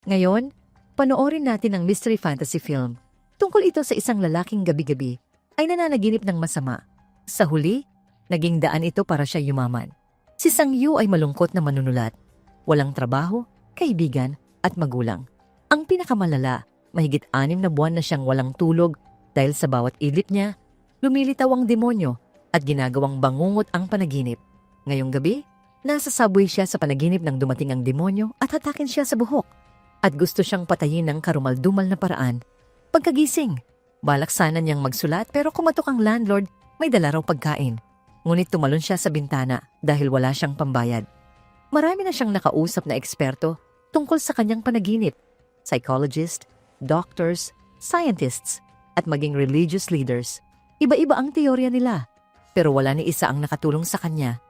Ngayon, panoorin natin ang mystery fantasy film. Tungkol ito sa isang lalaking gabi-gabi ay nananaginip ng masama. Sa huli, naging daan ito para siya yumaman. Si Sang Yu ay malungkot na manunulat. Walang trabaho, kaibigan, at magulang. Ang pinakamalala, mahigit 6 na buwan na siyang walang tulog dahil sa bawat idlip niya, lumilitaw ang demonyo at ginagawang bangungot ang panaginip. Ngayong gabi, nasa subway siya sa panaginip nang dumating ang demonyo at hatakin siya sa buhok. At gusto siyang patayin ng karumal-dumal na paraan. Pagkagising, balak sana niyang magsulat pero kumatok ang landlord, may dala raw pagkain. Ngunit tumalon siya sa bintana dahil wala siyang pambayad. Marami na siyang nakausap na eksperto tungkol sa kanyang panaginip. Psychologist, doctors, scientists, at maging religious leaders. Iba-iba ang teorya nila, pero wala ni isa ang nakatulong sa kanya.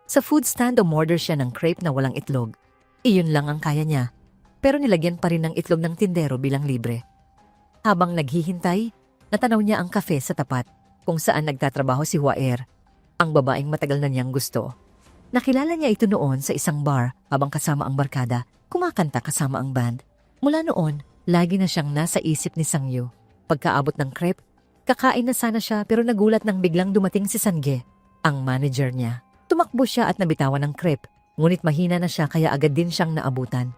Sa food stand umorder siya ng crepe na walang itlog. Iyon lang ang kaya niya. Pero nilagyan pa rin ng itlog ng tindero bilang libre. Habang naghihintay, natanaw niya ang kafe sa tapat kung saan nagtatrabaho si Huaer, ang babaeng matagal na niyang gusto. Nakilala niya ito noon sa isang bar habang kasama ang barkada, kumakanta kasama ang band. Mula noon, lagi na siyang nasa isip ni Sang Yu. Pagkaabot ng crepe, kakain na sana siya pero nagulat nang biglang dumating si Sange, ang manager niya. Tumakbo siya at nabitawan ng crepe, ngunit mahina na siya kaya agad din siyang naabutan.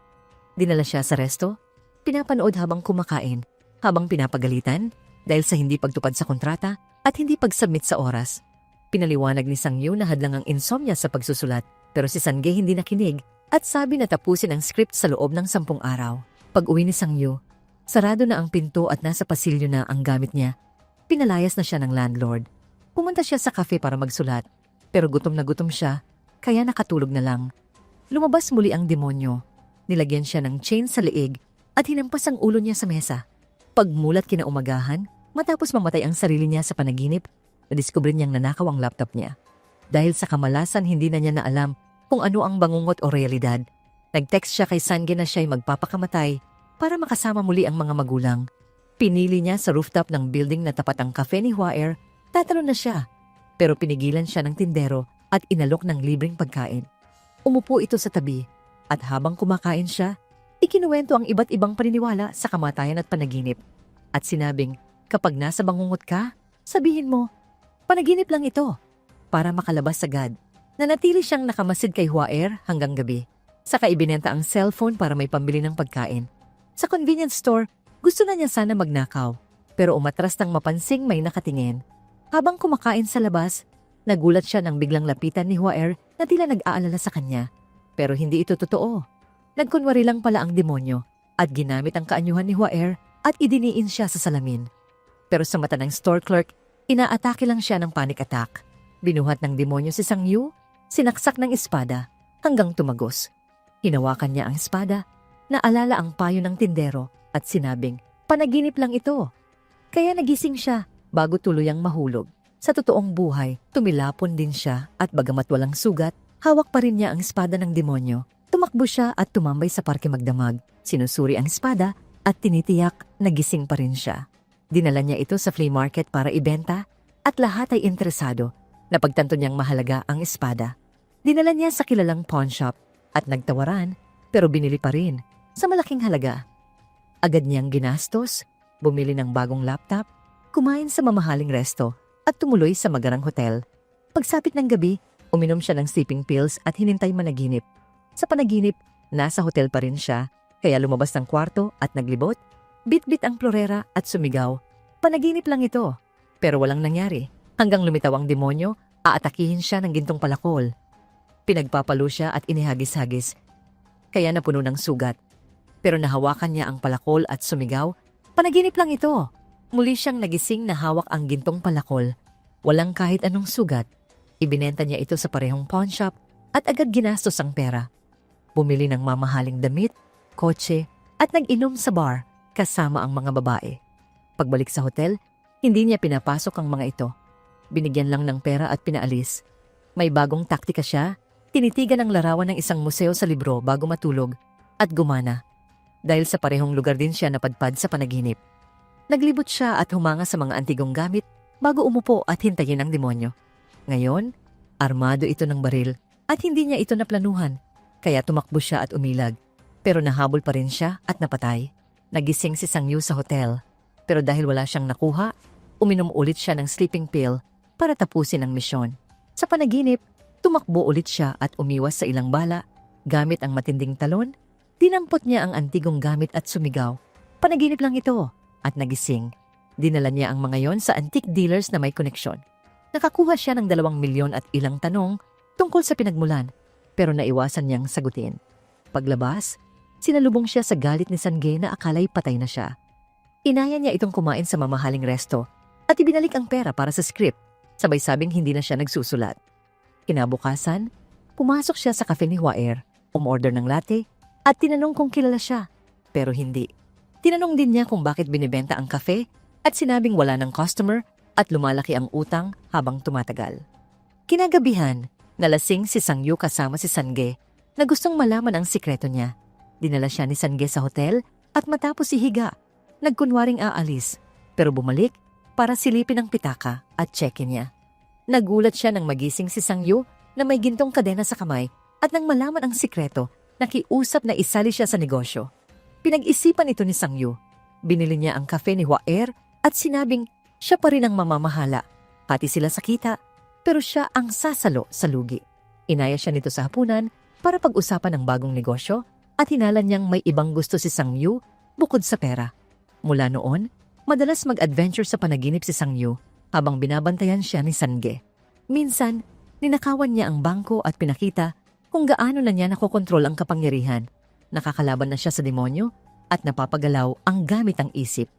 Dinala siya sa resto, pinapanood habang kumakain, habang pinapagalitan dahil sa hindi pagtupad sa kontrata at hindi pag-submit sa oras. Pinaliwanag ni Sang Yu na hadlang ang insomnia sa pagsusulat, pero si Sange hindi nakinig at sabi na tapusin ang script sa loob ng 10 araw. Pag-uwi ni Sang Yu, sarado na ang pinto at nasa pasilyo na ang gamit niya. Pinalayas na siya ng landlord. Pumunta siya sa cafe para magsulat, pero gutom na gutom siya, kaya nakatulog na lang. Lumabas muli ang demonyo. Nilagyan siya ng chain sa leeg at hinampas ang ulo niya sa mesa. Pagmulat kinaumagahan, matapos mamatay ang sarili niya sa panaginip, nadiskubre niyang nanakaw ang laptop niya. Dahil sa kamalasan hindi na niya naalam kung ano ang bangungot o realidad. Nag-text siya kay Sange na siya'y magpapakamatay para makasama muli ang mga magulang. Pinili niya sa rooftop ng building na tapat ang cafe ni Huaer, tatalon na siya. Pero pinigilan siya ng tindero at inalok ng libreng pagkain. Umupo ito sa tabi. At habang kumakain siya, ikinuwento ang iba't ibang paniniwala sa kamatayan at panaginip. At sinabing, kapag nasa bangungot ka, sabihin mo, panaginip lang ito, para makalabas agad. Nanatili siyang nakamasid kay Huaer hanggang gabi. Saka ibinenta ang cellphone para may pambili ng pagkain. Sa convenience store, gusto na niya sana magnakaw, pero umatras nang mapansing may nakatingin. Habang kumakain sa labas, nagulat siya nang biglang lapitan ni Huaer na tila nag-aalala sa kanya. Pero hindi ito totoo. Nagkunwari lang pala ang demonyo at ginamit ang kaanyuhan ni Huaer at idiniin siya sa salamin. Pero sa mata ng store clerk, inaatake lang siya ng panic attack. Binuhat ng demonyo si Sang Yu, sinaksak ng espada hanggang tumagos. Hinawakan niya ang espada, naalala ang payo ng tindero at sinabing, panaginip lang ito. Kaya nagising siya bago tuluyang mahulog. Sa totoong buhay, tumilapon din siya at bagamat walang sugat, hawak pa rin niya ang espada ng demonyo. Tumakbo siya at tumambay sa parke magdamag. Sinusuri ang espada at tinitiyak na gising pa rin siya. Dinala niya ito sa flea market para ibenta at lahat ay interesado. Napagtanto niyang mahalaga ang espada. Dinala niya sa kilalang pawn shop at nagtawaran pero binili pa rin sa malaking halaga. Agad niyang ginastos, bumili ng bagong laptop, kumain sa mamahaling resto at tumuloy sa magarang hotel. Pagsapit ng gabi, uminom siya ng sleeping pills at hinintay managinip. Sa panaginip, nasa hotel pa rin siya, kaya lumabas ng kwarto at naglibot, bit-bit ang florera at sumigaw. Panaginip lang ito, pero walang nangyari. Hanggang lumitaw ang demonyo, aatakihin siya ng gintong palakol. Pinagpapalo siya at inihagis-hagis, kaya napuno ng sugat. Pero nahawakan niya ang palakol at sumigaw, panaginip lang ito. Muli siyang nagising na hawak ang gintong palakol. Walang kahit anong sugat. Ibinenta niya ito sa parehong pawn shop at agad ginastos ang pera. Bumili ng mamahaling damit, kotse at nag-inom sa bar kasama ang mga babae. Pagbalik sa hotel, hindi niya pinapasok ang mga ito. Binigyan lang ng pera at pinaalis. May bagong taktika siya, tinitigan ang larawan ng isang museo sa libro bago matulog at gumana. Dahil sa parehong lugar din siya napadpad sa panaginip. Naglibot siya at humanga sa mga antigong gamit bago umupo at hintayin ang demonyo. Ngayon, armado ito ng baril at hindi niya ito naplanuhan, kaya tumakbo siya at umilag. Pero nahabol pa rin siya at napatay. Nagising si Sang Yu sa hotel. Pero dahil wala siyang nakuha, uminom ulit siya ng sleeping pill para tapusin ang misyon. Sa panaginip, tumakbo ulit siya at umiwas sa ilang bala. Gamit ang matinding talon, dinampot niya ang antigong gamit at sumigaw. Panaginip lang ito at nagising. Dinala niya ang mga yon sa antique dealers na may koneksyon. Nakakuha siya ng 2 milyon at ilang tanong tungkol sa pinagmulan, pero naiwasan niyang sagutin. Paglabas, sinalubong siya sa galit ni Sange na akala'y patay na siya. Inaya niya itong kumain sa mamahaling resto at ibinalik ang pera para sa script, sabay sabing hindi na siya nagsusulat. Kinabukasan, pumasok siya sa cafe ni Hwaer, umorder ng latte at tinanong kung kilala siya, pero hindi. Tinanong din niya kung bakit binibenta ang kafe at sinabing wala ng customer at lumalaki ang utang habang tumatagal. Kinagabihan, nalasing si Sang Yu kasama si Sange na gustong malaman ang sikreto niya. Dinala siya ni Sange sa hotel at matapos ihiga, nagkunwaring aalis pero bumalik para silipin ang pitaka at check-in niya. Nagulat siya nang magising si Sang Yu na may gintong kadena sa kamay at nang malaman ang sikreto, nakiusap na isali siya sa negosyo. Pinag-isipan ito ni Sang Yu. Binili niya ang kafe ni Hwaer at sinabing siya pa rin ang mamamahala. Pati sila sa kita, pero siya ang sasalo sa lugi. Inaya siya nito sa hapunan para pag-usapan ang bagong negosyo at hinalan niyang may ibang gusto si Sang Yu bukod sa pera. Mula noon, madalas mag-adventure sa panaginip si Sang Yu habang binabantayan siya ni Sange. Minsan, ninakawan niya ang bangko at pinakita kung gaano na niya nakokontrol ang kapangyarihan. Nakakalaban na siya sa demonyo at napapagalaw ang gamit ang isip.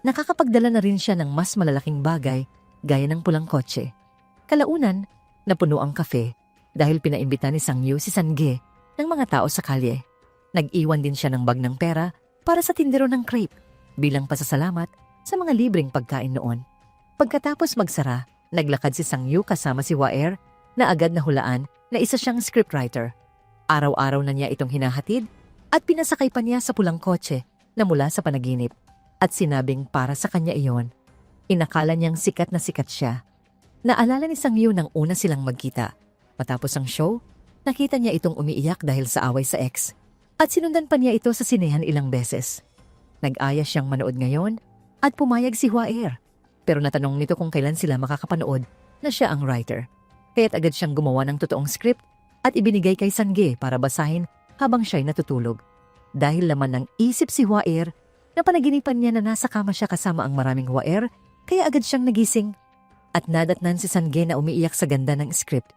Nakakapagdala na rin siya ng mas malalaking bagay gaya ng pulang kotse. Kalaunan, napuno ang kafe dahil pinaimbita ni Sang Yu si Sange ng mga tao sa kalye. Nag-iwan din siya ng bag ng pera para sa tindero ng crepe bilang pasasalamat sa mga libreng pagkain noon. Pagkatapos magsara, naglakad si Sang Yu kasama si Hwaer na agad nahulaan na isa siyang scriptwriter. Araw-araw na niya itong hinahatid at pinasakay pa niya sa pulang kotse na mula sa panaginip at sinabing para sa kanya iyon. Inakala niyang sikat na sikat siya. Naalala ni Sang Yu nang una silang magkita. Matapos ang show, nakita niya itong umiiyak dahil sa away sa ex at sinundan pa niya ito sa sinehan ilang beses. Nag-aya siyang manood ngayon at pumayag si Hwaer. Pero natanong nito kung kailan sila makakapanood na siya ang writer. Kaya't agad siyang gumawa ng totoong script at ibinigay kay Sange para basahin habang siya'y natutulog. Dahil laman ng isip si Hwaer, napanaginipan niya na nasa kama siya kasama ang maraming Hwaer, kaya agad siyang nagising at nadatnan si Sange na umiiyak sa ganda ng script.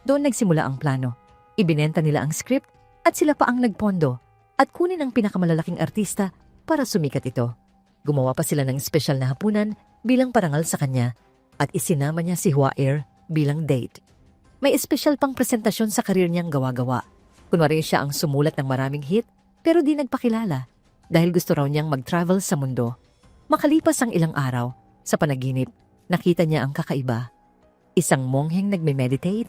Doon nagsimula ang plano. Ibinenta nila ang script at sila pa ang nagpondo at kunin ang pinakamalalaking artista para sumikat ito. Gumawa pa sila ng espesyal na hapunan bilang parangal sa kanya at isinama niya si Hwaer bilang date. May espesyal pang presentasyon sa karir niyang gawa-gawa. Kunwari siya ang sumulat ng maraming hit pero di nagpakilala dahil gusto raw niyang mag-travel sa mundo. Makalipas ang ilang araw, sa panaginip, nakita niya ang kakaiba. Isang mongheng nagme-meditate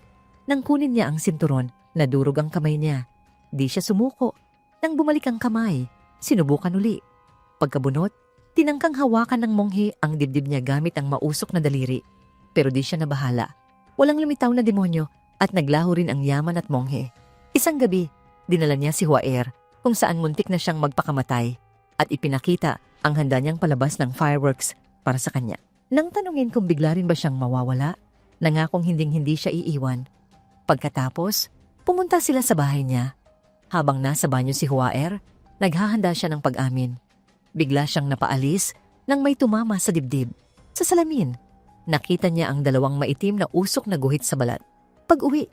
nang kunin niya ang sinturon na durog ang kamay niya. Di siya sumuko. Nang bumalik ang kamay, sinubukan uli. Pagkabunot, tinangkang hawakan ng monghe ang dibdib niya gamit ang mausok na daliri. Pero di siya nabahala. Walang lumitaw na demonyo at naglaho rin ang yaman at monghe. Isang gabi, dinala niya si Hwaer kung saan muntik na siyang magpakamatay at ipinakita ang handa niyang palabas ng fireworks para sa kanya. Nang tanungin kung bigla rin ba siyang mawawala, nangakong hinding-hindi siya iiwan. Pagkatapos, pumunta sila sa bahay niya. Habang nasa banyo si Hwaer, naghahanda siya ng pag-amin. Bigla siyang napaalis nang may tumama sa dibdib. Sa salamin, nakita niya ang 2 maitim na usok na guhit sa balat. Pag-uwi,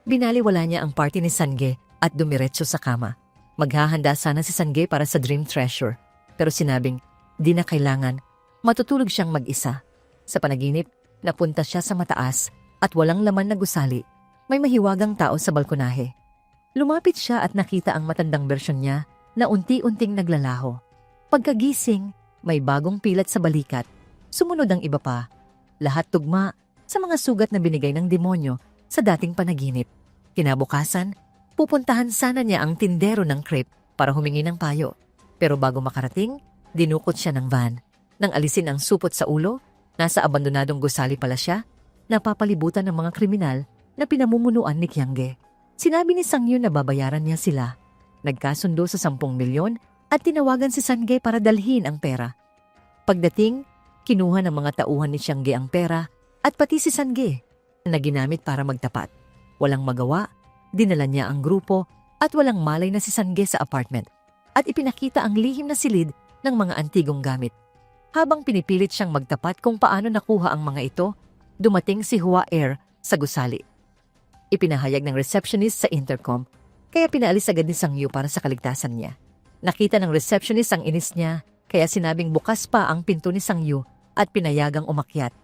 binaliwala niya ang party ni Sange at dumiretso sa kama. Maghahanda sana si Sange para sa Dream Treasure, pero sinabing di na kailangan, matutulog siyang mag-isa. Sa panaginip, napunta siya sa mataas at walang laman na gusali. May mahiwagang tao sa balkonahe. Lumapit siya at nakita ang matandang bersyon niya na unti-unting naglalaho. Pagkagising, may bagong pilat sa balikat. Sumunod ang iba pa. Lahat tugma sa mga sugat na binigay ng demonyo sa dating panaginip. Kinabukasan, pupuntahan sana niya ang tindero ng crepe para humingi ng payo. Pero bago makarating, dinukot siya ng van. Nang alisin ang supot sa ulo, nasa abandonadong gusali pala siya, napapalibutan ng mga kriminal na pinamumunuan ni Kyangge. Sinabi ni Sang Yu na babayaran niya sila. Nagkasundo sa 10 milyon at tinawagan si Sangge para dalhin ang pera. Pagdating, kinuha ng mga tauhan ni Sangge ang pera at pati si Sangge na ginamit para magtapat. Walang magawa, dinala niya ang grupo at walang malay na si Sangge sa apartment at ipinakita ang lihim na silid ng mga antigong gamit. Habang pinipilit siyang magtapat kung paano nakuha ang mga ito, dumating si Hua Er sa gusali. Ipinahayag ng receptionist sa intercom, kaya pinaalis agad ni Sang-yu para sa kaligtasan niya. Nakita ng receptionist ang inis niya, kaya sinabing bukas pa ang pinto ni Sang-yu at pinayagang umakyat.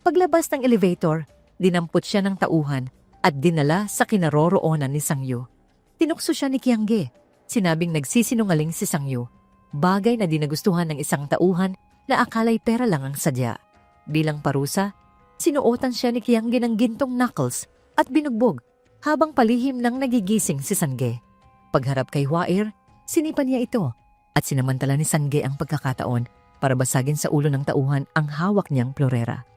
Paglabas ng elevator, dinampot siya ng tauhan at dinala sa kinaroroonan ni Sang-yu. Tinukso siya ni Kyangge. Sinabing nagsisinungaling si Sang-yu, bagay na dinagustuhan ng isang tauhan na akala'y pera lang ang sadya. Bilang parusa, sinuotan siya ni Kyangge ng gintong knuckles at binugbog habang palihim nang nagigising si Sangge. Pagharap kay Hua Er, sinipan niya ito at sinamantala ni Sangge ang pagkakataon para basagin sa ulo ng tauhan ang hawak niyang plorera.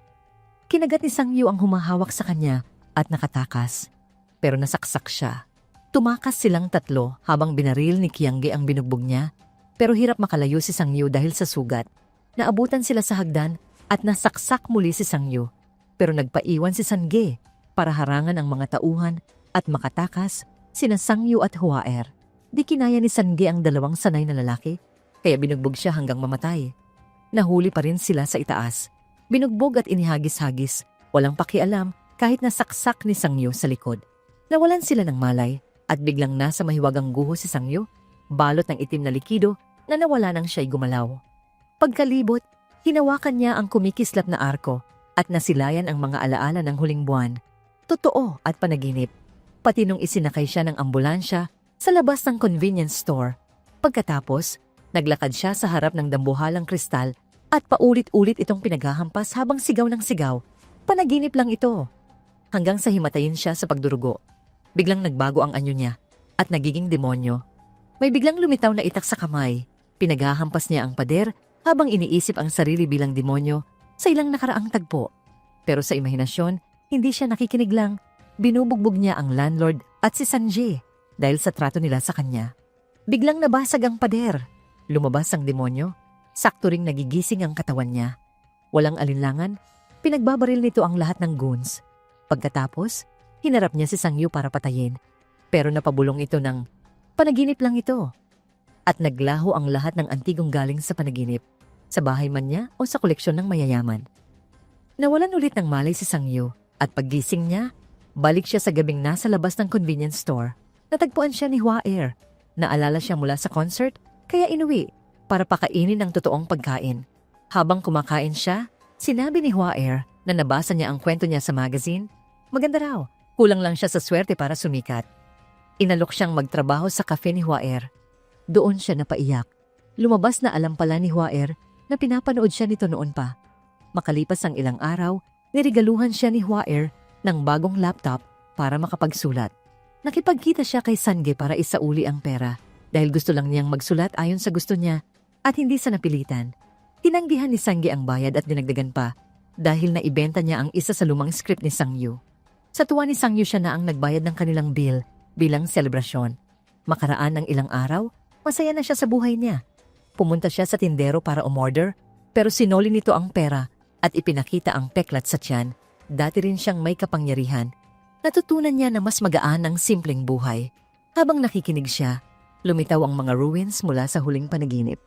Kinagat ni Sang-yu ang humahawak sa kanya at nakatakas, pero nasaksak siya. Tumakas silang tatlo habang binaril ni Kyangge ang binugbog niya, pero hirap makalayo si Sang-yu dahil sa sugat. Naabutan sila sa hagdan at nasaksak muli si Sang-yu, pero nagpaiwan si Sangge para harangan ang mga tauhan at makatakas sina Sang-yu at Hua Er. Di kinaya ni Sangge ang dalawang sanay na lalaki, kaya binugbog siya hanggang mamatay. Nahuli pa rin sila sa itaas. Binugbog at inihagis-hagis, walang pakialam kahit nasaksak ni Sang-yu sa likod. Nawalan sila ng malay at biglang nasa mahiwagang guho si Sang-yu, balot ng itim na likido na nawala nang siya'y gumalaw. Pagkalibot, hinawakan niya ang kumikislap na arko at nasilayan ang mga alaala ng huling buwan. Totoo at panaginip. Pati nung isinakay siya ng ambulansya sa labas ng convenience store. Pagkatapos, naglakad siya sa harap ng dambuhalang kristal at paulit-ulit itong pinaghahampas habang sigaw ng sigaw. Panaginip lang ito. Hanggang sa himatayin siya sa pagdurugo. Biglang nagbago ang anyo niya at nagiging demonyo. May biglang lumitaw na itak sa kamay. Pinaghahampas niya ang pader habang iniisip ang sarili bilang demonyo sa ilang nakaraang tagpo. Pero sa imahinasyon, hindi siya nakikinig lang. Binubugbog niya ang landlord at si Sanjay dahil sa trato nila sa kanya. Biglang nabasag ang pader. Lumabas ang demonyo. Sakto ring nagigising ang katawan niya. Walang alinlangan, pinagbabaril nito ang lahat ng goons. Pagkatapos, hinarap niya si Sang-yu para patayin. Pero napabulong ito ng, panaginip lang ito. At naglaho ang lahat ng antigong galing sa panaginip, sa bahay man niya o sa koleksyon ng mayayaman. Nawalan ulit ng malay si Sang-yu at paggising niya, balik siya sa gabing nasa labas ng convenience store. Natagpuan siya ni Hua Er. Naalala siya mula sa concert, kaya inuwi para pakainin ng totoong pagkain. Habang kumakain siya, sinabi ni Hua Er na nabasa niya ang kwento niya sa magazine. Maganda raw, kulang lang siya sa swerte para sumikat. Inalok siyang magtrabaho sa cafe ni Hua Er. Doon siya napaiyak. Lumabas na alam pala ni Hua Er na pinapanood siya nito noon pa. Makalipas ang ilang araw, nirigaluhan siya ni Hua Er ng bagong laptop para makapagsulat. Nakipagkita siya kay Sangge para isauli ang pera dahil gusto lang niyang magsulat ayon sa gusto niya at hindi sa napilitan. Tinanggihan ni Sangge ang bayad at dinagdagan pa dahil naibenta niya ang isa sa lumang script ni Sang-yu. Sa tuwa ni Sang-yu siya na ang nagbayad ng kanilang bill bilang selebrasyon. Makaraan ng ilang araw, masaya na siya sa buhay niya. Pumunta siya sa tindero para umorder, pero sinoli nito ang pera at ipinakita ang peklat sa tiyan. Dati rin siyang may kapangyarihan. Natutunan niya na mas magaan ang simpleng buhay. Habang nakikinig siya, lumitaw ang mga ruins mula sa huling panaginip.